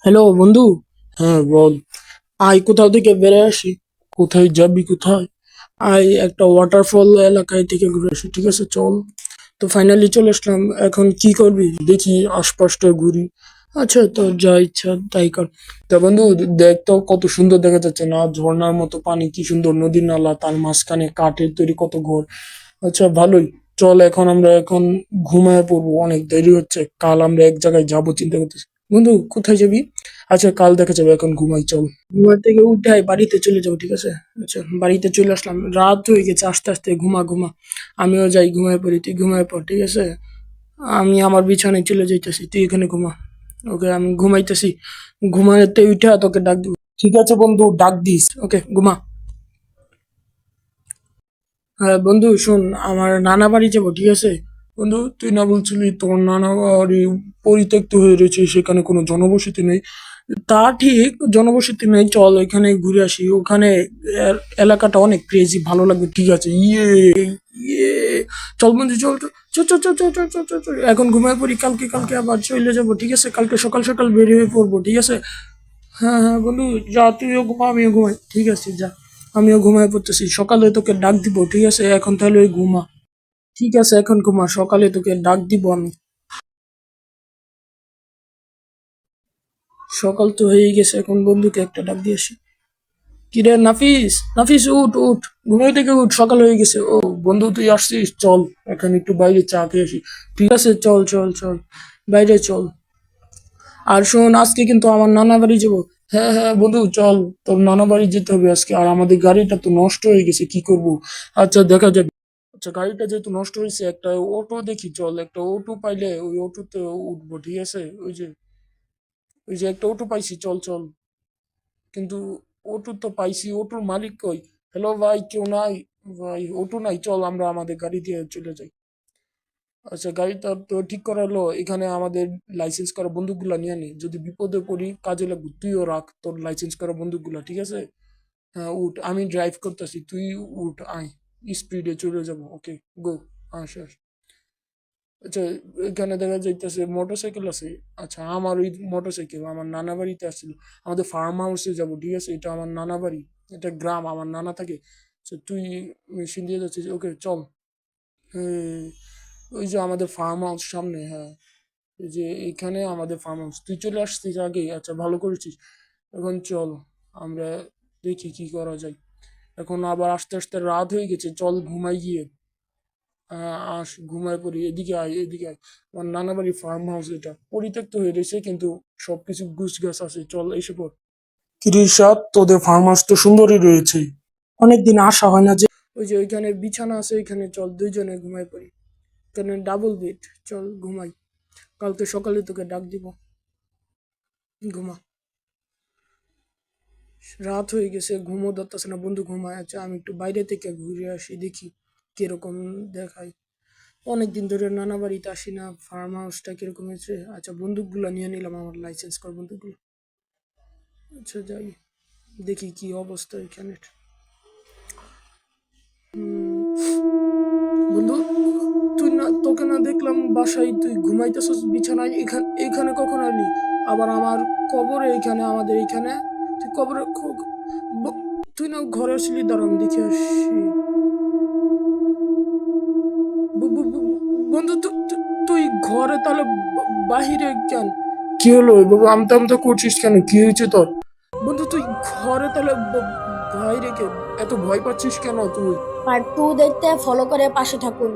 Hello বন্ধু। হ্যাঁ বল। আয় কোথাও থেকে বেড়ে আসি। কোথায় যাবি কোথায়? আয় একটা ওয়াটারফল এলাকায় থেকে ঘুরে আসি, ঠিক আছে চল। তো ফাইনালি চলে আসলাম, এখন কি করবি দেখি, আশপাশটা ঘুরি। আচ্ছা তোর যা ইচ্ছা তাই কর। তা বন্ধু, দেখ তো কত সুন্দর দেখা যাচ্ছে না, ঝর্ণার মতো পানি, কি সুন্দর নদী নালা, তার মাঝখানে কাঠের তৈরি কত ঘর। আচ্ছা ভালোই। চল এখন আমরা ঘুমায় পড়বো, অনেক দেরি হচ্ছে, কাল আমরা এক জায়গায় যাবো চিন্তা করতেছি। বন্ধু কোথায় যাবি? আচ্ছা কাল দেখা যাবে, এখন ঘুমাই চল। ঘুমার থেকে উঠে বাড়িতে চলে যাবো, ঠিক আছে। আচ্ছা বাড়িতে চলে আসলাম, রাত হয়ে গেছে, আস্তে আস্তে ঘুমা ঘুমা। আমিও যাই ঘুমায় পড়ি, তুই ঘুমায় পড়, ঠিক আছে। আমি আমার বিছানায় চলে যাইতেছি, তুই এখানে ঘুমা। ওকে আমি ঘুমাইতেছি, ঘুমাতে উঠে তোকে ডাক দিব। ঠিক আছে বন্ধু, ডাক দিস, ওকে ঘুমা। হ্যাঁ বন্ধু শোন, আমার নানা বাড়ি যাবো, ঠিক আছে। বন্ধু তুই না বলছিলি তোর নানা বাড়ি পরিত্যক্ত হয়ে রয়েছে, সেখানে কোনো জনবসতি নেই। তা ঠিক, জনবসতি নেই, চল ওইখানে ঘুরে আসি, ওখানে এলাকাটা অনেক ক্রেজি, ভালো লাগবে, ঠিক আছে। ইয়ে, ইয়ে, চল বন্ধু চল চল চল চল চল চল চল চল চল। এখন ঘুমায় পড়ি, কালকে কালকে আবার চলে যাবো, ঠিক আছে, কালকে সকাল সকাল বের হয়ে পড়বো, ঠিক আছে। হ্যাঁ হ্যাঁ বন্ধু, যা তুইও ঘুমা আমিও ঘুমাই, ঠিক আছে যা। আমিও ঘুমায় পড়তেছি, সকালে তোকে ডাক দিব, ঠিক আছে, এখন তাহলে ওই ঘুমা। ঠিক আছে এখন ঘুমা, সকালে তোকে ডাক দিব আমি। সকাল তো হয়েই গেছে, এখন বন্ধুকে একটা ডাক দিয়ে আসি। কিরে নাফিস, নাফিস উঠ উঠ, ঘুমাই থেকে উঠ, সকাল হয়ে গেছে। ও বন্ধু তুই আসছিস, চল এখন একটু বাইরে চা খেয়ে আসি। ঠিক আছে চল চল চল, বাইরে চল। আর শোন, আজকে কিন্তু আমার নানা বাড়ি যাবো। হ্যাঁ হ্যাঁ বন্ধু চল, তোর নানা বাড়ি যেতে হবে আজকে, আর আমাদের গাড়িটা তো নষ্ট হয়ে গেছে, কি করব। আচ্ছা দেখা যাবে। আচ্ছা গাড়িটা যেহেতু নষ্ট হয়েছে, একটা অটো দেখি, চল একটা অটো পাইলে ওই অটোতে উঠবো, ঠিক আছে। ওই যে একটা অটো পাইছি, চল চল। কিন্তু অটো তো পাইছি, অটোর মালিক কই? হ্যালো ভাই, কেউ নাই? ভাই অটো নাই, চল আমরা আমাদের গাড়ি দিয়ে চলে যাই। আচ্ছা গাড়িটা তো ঠিক করা হলো, এখানে আমাদের লাইসেন্স করা বন্দুকগুলা নিয়ে নি, যদি বিপদে পড়ি কাজে লাগবে, তুইও রাখ তোর লাইসেন্স করা বন্দুকগুলা, ঠিক আছে। হ্যাঁ উঠ, আমি ড্রাইভ করতেছি, তুই উঠ, আয়, স্পিডে চলে যাবো, ওকে গো। আস আস। আচ্ছা এখানে দেখা যাইতেছে মোটরসাইকেল আছে। আচ্ছা আমার ওই মোটরসাইকেল আমার নানা বাড়িতে আসছিল, আমাদের ফার্ম হাউসে যাব, ঠিক আছে, এটা আমার নানা বাড়ি, এটা গ্রাম, আমার নানা থাকে। আচ্ছা তুই মেশিন দিয়ে যাচ্ছিস, ওকে চল। হ্যাঁ, ওই যে আমাদের ফার্ম হাউস সামনে, হ্যাঁ। এই যে এখানে আমাদের ফার্ম হাউস, তুই চলে আসছিস আগে, আচ্ছা ভালো করেছিস। এখন চল আমরা দেখি কি করা যায়। এখন আবার আস্তে আস্তে রাত হয়ে গেছে, চল ঘুমাই গিয়ে। আস ঘুমায় পড়ি, এদিকে আয় এদিকে আয়। আমার নানা বাড়ি ফার্ম হাউস, এটা পরিত্যক্ত হয়ে রয়েছে কিন্তু সবকিছু গুছ গাছ আছে, চল এসে পড়। কিরিশাদ, তোদের ফার্ম হাউস তো সুন্দরই রয়েছে, অনেকদিন আসা হয় না যে। ওই যে ওইখানে বিছানা আছে, ওইখানে চল দুইজনে ঘুমাই পড়ি। এখানে ডাবল বেড, চল ঘুমাই, কালকে সকালে তোকে ডাক দিব। ঘুমা, রাত হয়ে গেছে, ঘুমও ধরতেছে না বন্ধু, ঘুমায়। আচ্ছা আমি একটু বাইরে থেকে ঘুরে আসি, দেখি কিরকম দেখায়। অনেকদিন ধরে নানা বাড়িতে আসি না, ফার্ম হাউসটা কিরকম হয়েছে। আচ্ছা বন্দুকগুলো নিয়ে নিলাম, আমার লাইসেন্স কর বন্দুকগুলো। আচ্ছা যাই, দেখি কি অবস্থা এখানে। বন্ধু, তুই না, তোকে না দেখলাম বাসায়, তুই ঘুমাইতেছস বিছানায়, এখানে এখানে কখন আলি? আবার আমার কবরে, এখানে আমাদের এখানে, তুই কবরে ব- তুই না ঘরে আসলি, দাঁড়ান দেখে আসি। বন্ধু তুই ঘরে তাহলে বাহিরে কেন? কি হলো বাবু, আমতা আমতা করছিস কেন, কি হয়েছে তোর? বন্ধু তুই ঘরে তাহলে বাইরে কে, এত ভয় পাচ্ছিস কেন তুই? পার্ট 2 দেখতে ফলো করে পাশে থাকুন।